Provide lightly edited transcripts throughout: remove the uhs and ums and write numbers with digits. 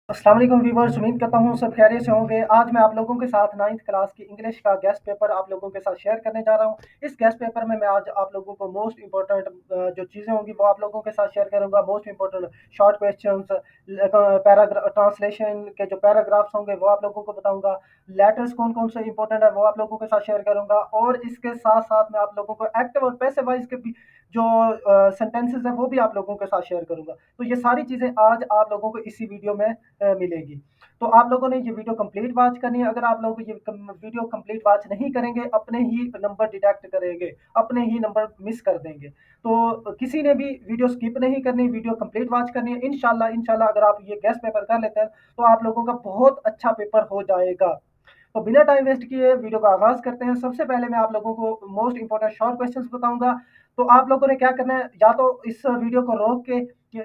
अस्सलाम वालेकुम व्यूअर्स, उम्मीद करता हूँ सब खैरियत से होंगे। आज मैं आप लोगों के साथ 9th क्लास की इंग्लिश का गेस्ट पेपर आप लोगों के साथ शेयर करने जा रहा हूँ। इस गेस्ट पेपर में मैं आज आप लोगों को मोस्ट इम्पोर्टेंट जो चीज़ें होंगी वो आप लोगों के साथ शेयर करूँगा। Most important short questions, paragraph translation के जो पैराग्राफ्स होंगे वो आप लोगों को बताऊँगा। लेटर्स कौन-कौन से इम्पोर्टेंट है वो आप लोगों के साथ शेयर करूँगा और इसके साथ-साथ मैं आप लोगों को एक्टिव और पैसिव वॉइस के भी जो सेंटेंसेस हैं वो भी आप लोगों के साथ शेयर करूँगा। तो ये सारी चीज़ें आज आप लोगों को इसी वीडियो में मिलेगी। तो आप लोगों ने ये वीडियो कंप्लीट वॉच करनी है। अगर आप लोग ये वीडियो कंप्लीट वॉच नहीं करेंगे, अपने ही नंबर डिडक्ट करेंगे, अपने ही नंबर मिस कर देंगे। तो किसी ने भी वीडियो स्किप नहीं करनी, वीडियो कंप्लीट वॉच करनी है। इंशाल्लाह इंशाल्लाह अगर आप ये गेस्ट पेपर कर लेते हैं तो आप लोगों का बहुत अच्छा पेपर हो जाएगा। तो बिना टाइम वेस्ट किए वीडियो का आगाज करते हैं। सबसे पहले मैं आप लोगों को मोस्ट इंपॉर्टेंट शॉर्ट क्वेश्चंस बताऊंगा। तो आप लोगों ने क्या करना है, या तो इस वीडियो को रोक के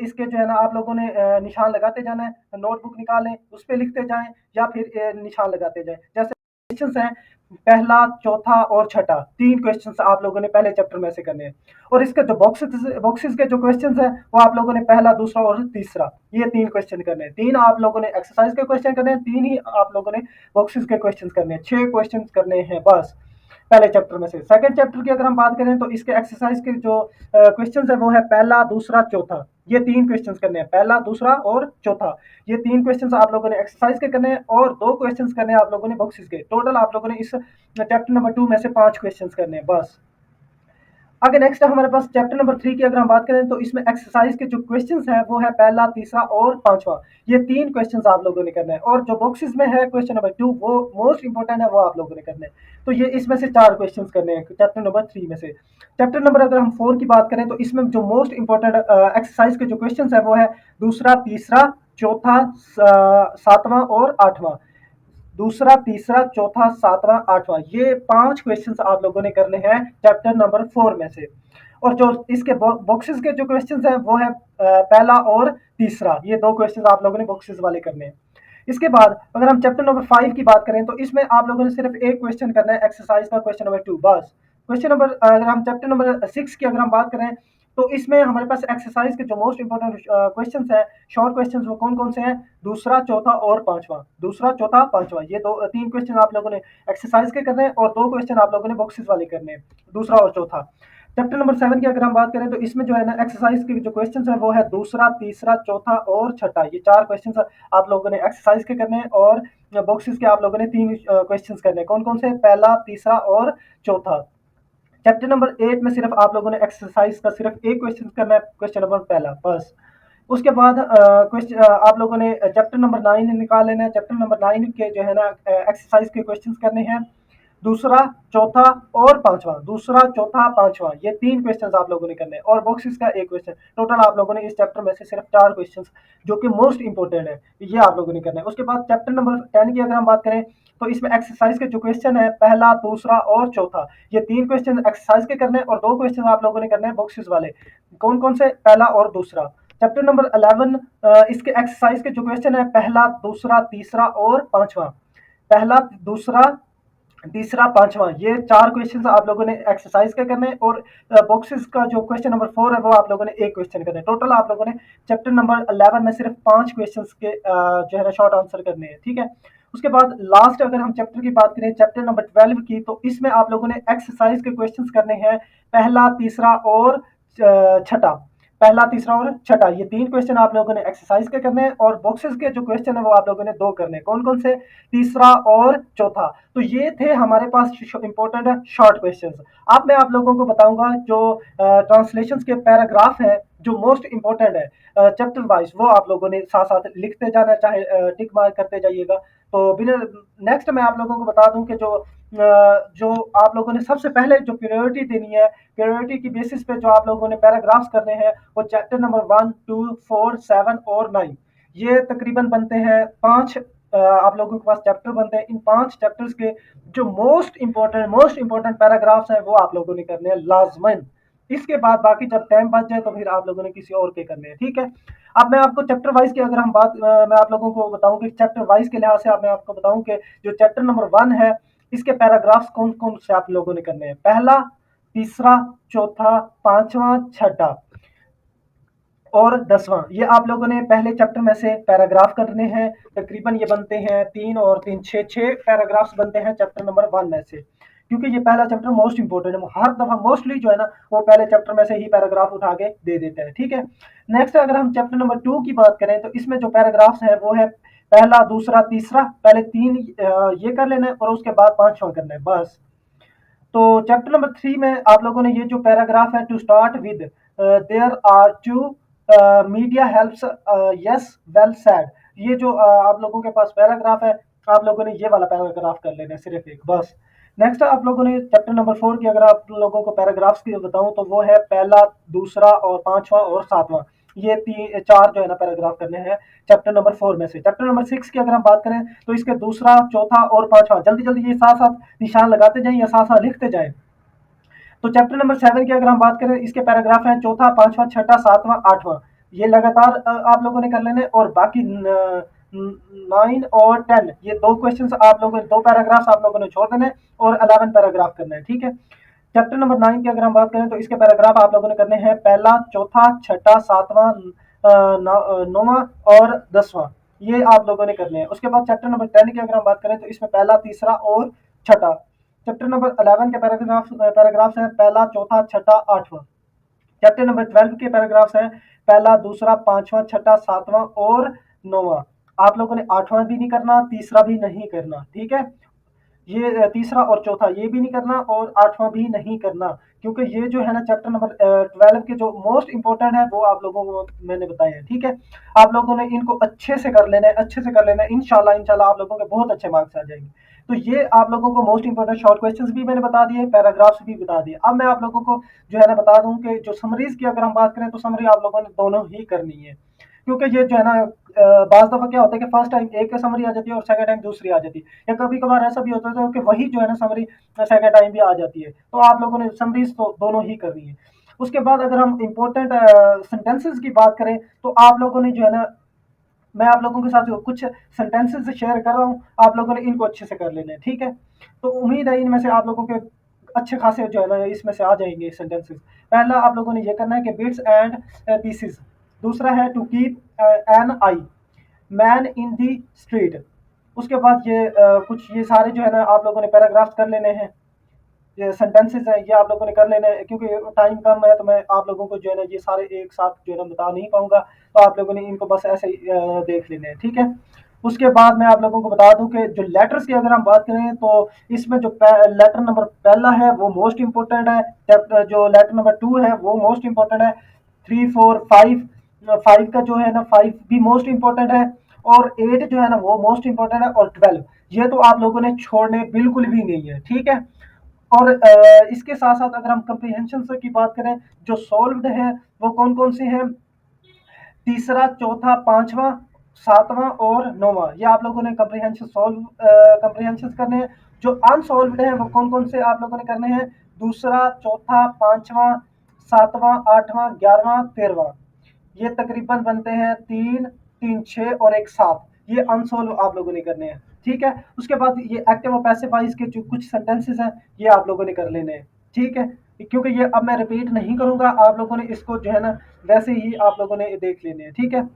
इसके जो है ना आप लोगों ने निशान लगाते जाना है, नोटबुक निकालें, उस पे लिखते जाएं या फिर निशान लगाते जाएं। जैसे क्वेश्चंस हैं, पहला, चौथा और छठा, तीन क्वेश्चंस आप लोगों ने पहले चैप्टर में से करने हैं। और इसके जो बॉक्सेस के जो क्वेश्चंस हैं वो आप लोगों ने पहला, दूसरा और तीसरा, ये तीन क्वेश्चन करने हैं। तीन आप लोगों ने एक्सरसाइज के क्वेश्चन करने हैं, तीन ही आप लोगों ने बॉक्सेस के क्वेश्चंस करने हैं। 6 क्वेश्चंस करने हैं बस पहले चैप्टर में से। सेकंड चैप्टर की अगर हम बात करें तो इसके एक्सरसाइज के जो क्वेश्चंस है वो है पहला, दूसरा, चौथा। ये तीन क्वेश्चंस करने हैं, पहला, दूसरा और चौथा। ये तीन क्वेश्चंस आप लोगों ने एक्सरसाइज के करने हैं और दो क्वेश्चंस करने हैं आप लोगों ने बॉक्सेस के। टोटल आप लोगों ने इस चैप्टर नंबर 2 में से 5 क्वेश्चंस करने हैं बस। आगे नेक्स्ट है हमारे पास चैप्टर नंबर 3 की अगर हम बात करें तो इसमें एक्सरसाइज के जो क्वेश्चंस हैं वो है पहला, तीसरा और पांचवा। ये तीन क्वेश्चंस आप लोगों ने करना है और जो बॉक्सेस में है क्वेश्चन नंबर 2 वो मोस्ट इंपोर्टेंट है, वो आप लोगों ने करना है। तो ये इसमें से चार क्वेश्चंस करने हैं चैप्टर नंबर 3 में से। चैप्टर नंबर अगर हम 4 की बात करें तो इसमें जो मोस्ट इंपोर्टेंट एक्सरसाइज के जो क्वेश्चंस है वो है दूसरा, तीसरा, चौथा, सातवां और आठवां। दूसरा, तीसरा, चौथा, सातवां, आठवां, ये पांच क्वेश्चंस आप लोगों ने करने हैं चैप्टर नंबर 4 में से। और जो इसके बॉक्सेस के जो क्वेश्चंस हैं वो है पहला और तीसरा, ये दो क्वेश्चंस आप लोगों ने बॉक्सेस वाले करने हैं। इसके बाद अगर हम चैप्टर नंबर 5 की बात करें तो इसमें आप लोगों ने सिर्फ एक क्वेश्चन करना है एक्सरसाइज का, क्वेश्चन नंबर 2 बस। क्वेश्चन नंबर अगर हम चैप्टर नंबर 6 की अगर हम बात करें तो इसमें हमारे पास एक्सरसाइज के जो मोस्ट इंपोर्टेंट क्वेश्चंस है, शॉर्ट क्वेश्चंस, वो कौन कौन से हैं, दूसरा, चौथा और पांचवा। दूसरा, चौथा, पांचवा, ये दो तीन क्वेश्चन आप लोगों ने एक्सरसाइज के करने हैं और दो क्वेश्चन आप लोगों ने बॉक्सेस वाले करने हैं, दूसरा और चौथा। चैप्टर नंबर 7 की अगर हम बात करें तो इसमें जो है ना एक्सरसाइज के जो क्वेश्चंस है वो है दूसरा, तीसरा, चौथा और छठा। ये चार क्वेश्चंस आप लोगों ने एक्सरसाइज के करने हैं और बॉक्सेस के आप लोगों ने तीन क्वेश्चंस करने हैं। कौन कौन से, पहला, तीसरा और चौथा। चैप्टर नंबर 8 में सिर्फ आप लोगों ने एक्सरसाइज का सिर्फ एक क्वेश्चन करना है, क्वेश्चन नंबर पहला बस। उसके बाद क्वेश्चन आप लोगों ने चैप्टर नंबर 9 निकाल लेना है। चैप्टर नंबर 9 के जो है ना एक्सरसाइज के क्वेश्चंस करने हैं, दूसरा, चौथा और पांचवा। दूसरा, चौथा, पांचवा, ये तीन क्वेश्चंस आप लोगों ने करने हैं और बॉक्सेस का एक क्वेश्चन। टोटल आप लोगों ने इस चैप्टर में से सिर्फ चार क्वेश्चंस जो कि मोस्ट इंपोर्टेंट है ये आप लोगों ने करना है। उसके बाद चैप्टर नंबर 10 की अगर हम बात करें तो इसमें एक्सरसाइज के जो क्वेश्चन है पहला, दूसरा और चौथा, ये तीन क्वेश्चन एक्सरसाइज के करने हैं और दो क्वेश्चन आप लोगों ने करने हैं बॉक्सेस वाले। कौन कौन से, पहला और दूसरा। चैप्टर नंबर 11 इसके एक्सरसाइज के जो क्वेश्चन है पहला, दूसरा, तीसरा और पांचवा। पहला, दूसरा, तीसरा, पांचवा, ये चार क्वेश्चंस आप लोगों ने एक्सरसाइज के करने हैं और बॉक्सेस का जो क्वेश्चन नंबर 4 है वो आप लोगों ने एक क्वेश्चन करने हैं। टोटल आप लोगों ने चैप्टर नंबर 11 में सिर्फ पांच क्वेश्चंस के जो है ना शॉर्ट आंसर करने हैं, ठीक है। उसके बाद लास्ट अगर हम चैप्टर की बात करें, चैप्टर नंबर 12 की, तो इसमें आप लोगों ने एक्सरसाइज के क्वेश्चंस करने हैं पहला, तीसरा और छठा। पहला, तीसरा और छठा, ये तीन क्वेश्चन आप लोगों ने एक्सरसाइज के करने हैं और बॉक्सेस के जो क्वेश्चन है वो आप लोगों ने दो करने हैं। कौन कौन से, तीसरा और चौथा। तो ये थे हमारे पास इंपॉर्टेंट शॉर्ट क्वेश्चंस। अब मैं आप लोगों को बताऊंगा जो ट्रांसलेशन के पैराग्राफ है जो मोस्ट इंपॉर्टेंट है चैप्टर वाइज, वो आप लोगों ने साथ साथ लिखते जाना, चाहे टिक मार्क करते जाइएगा। तो बिना नेक्स्ट मैं आप लोगों को बता दूं कि जो आप लोगों ने सबसे पहले जो प्रायोरिटी देनी है, प्रायोरिटी की बेसिस पे जो आप लोगों ने पैराग्राफ्स करने हैं वो चैप्टर नंबर 1, 2, 4, 7 और 9। ये तकरीबन बनते हैं पांच आप लोगों के पास चैप्टर बनते हैं। इन पांच चैप्टर्स के जो मोस्ट इंपॉर्टेंट पैराग्राफ्स हैं वो आप लोगों ने करने हैं लाजमन। इसके बाद बाकी जब टाइम बच जाए तो फिर आप लोगों ने किसी और के करने हैं, ठीक है। अब मैं आपको चैप्टर वाइज की अगर हम बात मैं आप लोगों को बताऊं कि चैप्टर वाइज के लिहाज से अब मैं आपको बताऊं कि जो चैप्टर नंबर 1 है इसके पैराग्राफ्स कौन कौन से आप लोगों ने करने हैं, पहला, तीसरा, चौथा, पांचवा, छठा। और 10वां, ये आप लोगों ने पहले चैप्टर में से पैराग्राफ करने हैं। तकरीबन ये बनते हैं 3 और 3 6 पैराग्राफ्स बनते हैं चैप्टर नंबर 1 में से, क्योंकि ये पहला चैप्टर मोस्ट इंपॉर्टेंट है। हर दफा मोस्टली जो है ना वो पहले चैप्टर में से ही पैराग्राफ उठा के दे देते हैं, ठीक है। नेक्स्ट अगर हम चैप्टर नंबर 2 की बात करें तो इसमें जो पैराग्राफ्स है वो है पहला, दूसरा, तीसरा। पहले 3 ये कर लेना है और उसके बाद 5वां करना है, बस। तो चैप्टर नंबर 3 में आप लोगों ने ये जो पैराग्राफ है, to start with there are two media helps, yes well said, ये जो आप लोगों के पास पैराग्राफ है, आप लोगों ने ये वाला पैराग्राफ कर लेना है, सिर्फ एक, बस। नेक्स्ट आप लोगों ने चैप्टर नंबर 4 की अगर आप लोगों को पैराग्राफ्स की बताऊं तो वो है पहला, दूसरा और 5वां और 7वां। ये 4 जो है ना पैराग्राफ करने हैं चैप्टर नंबर 4 में से। चैप्टर नंबर 6 की अगर हम बात करें तो इसके दूसरा, चौथा और 5वां, जल्दी जल्दी ये साथ साथ निशान लगाते जाएं या साथ साथ लिखते जाएं। तो चैप्टर नंबर 7 की अगर हम बात करें, इसके पैराग्राफ हैं चौथा, 5वां, छठा, 7वां, 8वां। ये लगातार आप लोगों ने कर लेने, और बाकी 9 और 10 ये दो क्वेश्चन आप लोगों ने, दो पैराग्राफ आप लोगों ने छोड़ देने और 11 पैराग्राफ करना है, ठीक है। चैप्टर नंबर 9 की अगर हम बात करें तो इसके पैराग्राफ आप लोगों ने करने हैं पहला, चौथा, छठा, 7वां, 9वां और 10वां। ये आप लोगों ने करने हैं। उसके बाद चैप्टर नंबर 10 की अगर हम बात करें तो इसमें पहला, तीसरा और छठा। चैप्टर नंबर 11 के पैराग्राफ्स हैं पहला, चौथा, छठा, 8वां। चैप्टर नंबर 12 के पैराग्राफ्स हैं पहला, दूसरा, 5वां, छठा, 7वां और 9वां। आप लोगों ने 8वां भी नहीं करना, तीसरा भी नहीं करना, ठीक है। ये तीसरा और चौथा ये भी नहीं करना और 8वां भी नहीं करना, क्योंकि ये जो है ना चैप्टर नंबर 12 के जो मोस्ट इंपॉर्टेंट है वो आप लोगों को मैंने बताए हैं, ठीक है। आप लोगों ने इनको अच्छे से कर लेना है, अच्छे से कर लेना है, इंशाल्लाह इंशाल्लाह आप लोगों के बहुत अच्छे मार्क्स आ जाएंगे। तो ये आप लोगों को मोस्ट इंपॉर्टेंट शॉर्ट क्वेश्चंस भी मैंने बता दिए, पैराग्राफ्स भी बता दिए। अब मैं आप लोगों को जो है ना बता दूं कि जो समरीज की अगर हम बात करें तो समरी आप लोगों ने दोनों ही करनी है, क्योंकि ये जो है ना बाज़ दफ़ा क्या होता है कि फर्स्ट टाइम एक समरी आ जाती है और सेकंड टाइम दूसरी आ जाती है, या कभी-कभार ऐसा भी होता है कि वही जो है ना समरी सेकंड टाइम भी आ जाती है। तो आप लोगों ने समरीज़ तो दोनों ही करनी है। उसके बाद अगर हम इम्पोर्टेंट सेंटेंसेस की बात करें तो आप लोगों ने जो है ना, मैं आप लोगों के साथ जो कुछ सेंटेंसेस शेयर कर रहा हूँ, आप लोगों ने इनको अच्छे से कर लेने हैं, ठीक है। तो उम्मीद है इनमें से आप लोगों के अच्छे खासे जो है ना इसमें से आ जाएंगे सेंटेंसेस। पहला आप लोगों ने ये करना है कि बिट्स एंड पीसेस। दूसरा है to keep an eye, man in the street. उसके बाद ये कुछ ये सारे जो है ना आप लोगों ने पैराग्राफ्स कर लेने हैं, ये सेंटेंसेस हैं ये आप लोगों ने कर लेने हैं, क्योंकि टाइम कम है तो मैं आप लोगों को जो है ना ये सारे एक साथ जो है ना बता नहीं पाऊंगा, तो आप लोगों ने इनको बस ऐसे ही देख लेने हैं, ठीक है। उसके बाद मैं आप लोगों को बता दूं कि जो लेटर्स की अगर हम बात करें तो इसमें जो लेटर नंबर पहला है वो मोस्ट इंपॉर्टेंट है, जो लेटर नंबर 2 है वो मोस्ट इंपॉर्टेंट है, 3 4 5, 5 का जो है ना 5 भी मोस्ट इंपॉर्टेंट है, और 8 जो है ना वो मोस्ट इंपॉर्टेंट है, और 12 ये तो आप लोगों ने छोड़ने बिल्कुल भी नहीं है, ठीक है। और इसके साथ साथ अगर हम कंप्रीहेंशन की बात करें, जो सॉल्व्ड है वो कौन कौन से हैं, तीसरा, चौथा, पांचवा, सातवां और नौवां, ये आप लोगों ने कंप्रीहेंशन सॉल्व कंप्रीहेंशन करने हैं। जो अनसॉल्व्ड है वो कौन कौन से आप लोगों ने करने हैं, दूसरा, चौथा, पांचवा, सातवां, आठवां, 11वां, 13वां। ये तकरीबन बनते हैं 3 3 6 और एक 7, ये अनसॉल्व आप लोगों ने करने हैं, ठीक है। उसके बाद ये एक्टिव और पैसिव वॉइस के जो कुछ सेंटेंसेस हैं ये आप लोगों ने कर लेने हैं, ठीक है। क्योंकि ये अब मैं रिपीट नहीं करूंगा, आप लोगों ने इसको जो है ना वैसे ही आप लोगों ने देख लेने हैं, ठीक है।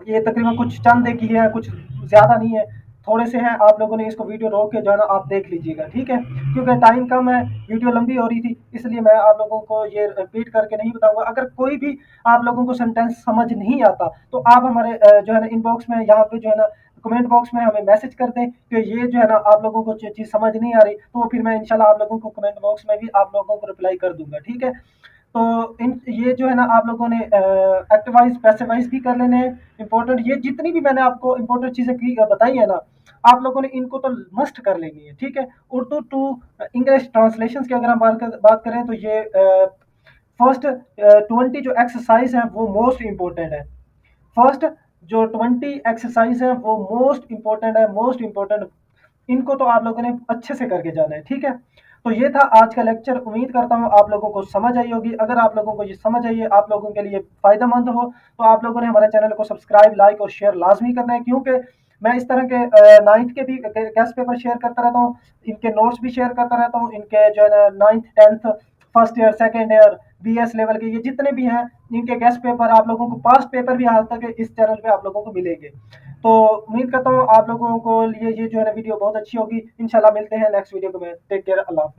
ये तकरीबन कुछ चंद एक ही है, कुछ ज़्यादा नहीं है, थोड़े से हैं। आप लोगों ने इसको वीडियो रोक के जो है ना आप देख लीजिएगा, ठीक है। क्योंकि टाइम कम है, वीडियो लंबी हो रही थी, इसलिए मैं आप लोगों को ये रिपीट करके नहीं बताऊंगा। अगर कोई भी आप लोगों को सेंटेंस समझ नहीं आता तो आप हमारे जो है ना इनबॉक्स में यहाँ पे जो है ना कमेंट बॉक्स में हमें मैसेज कर दें कि ये जो है ना आप लोगों को चीज़ समझ नहीं आ रही, तो फिर मैं इंशाल्लाह आप लोगों को कमेंट बॉक्स में भी आप लोगों को रिप्लाई कर दूंगा, ठीक है। तो इन ये जो है ना आप लोगों ने एक्टिव वाइज पैसिव वाइज भी कर लेने हैं इंपॉर्टेंट। ये जितनी भी मैंने आपको इंपॉर्टेंट चीज़ें की बताई है ना, आप लोगों ने इनको तो मस्ट कर लेनी है, ठीक है। उर्दू टू इंग्लिश ट्रांसलेशन की अगर हम बात करें तो ये फर्स्ट 20 जो एक्सरसाइज है वो मोस्ट इंपॉर्टेंट है। फर्स्ट जो 20 एक्सरसाइज है वो मोस्ट इंपॉर्टेंट है, मोस्ट इंपॉर्टेंट। इनको तो आप लोगों ने अच्छे से करके जाना है, ठीक है। तो ये था आज का लेक्चर, उम्मीद करता हूँ आप लोगों को समझ आई होगी। अगर आप लोगों को ये समझ आई है, आप लोगों के लिए फ़ायदेमंद हो, तो आप लोगों ने हमारे चैनल को सब्सक्राइब, लाइक और शेयर लाजमी करना है, क्योंकि मैं इस तरह के 9th के भी गेस्ट पेपर शेयर करता रहता हूँ, इनके नोट्स भी शेयर करता रहता हूँ, इनके जो है ना 9th 10th first year, second year, BS level के, ये जितने भी हैं इनके गेस्ट पेपर आप लोगों को, पास्ट पेपर भी हाल तक इस चैनल पे आप लोगों को मिलेंगे। तो उम्मीद करता हूँ आप लोगों को लिए ये जो है ना वीडियो बहुत अच्छी होगी। इंशाल्लाह मिलते हैं नेक्स्ट वीडियो में। टेक केयर, अल्लाह हाफिज़।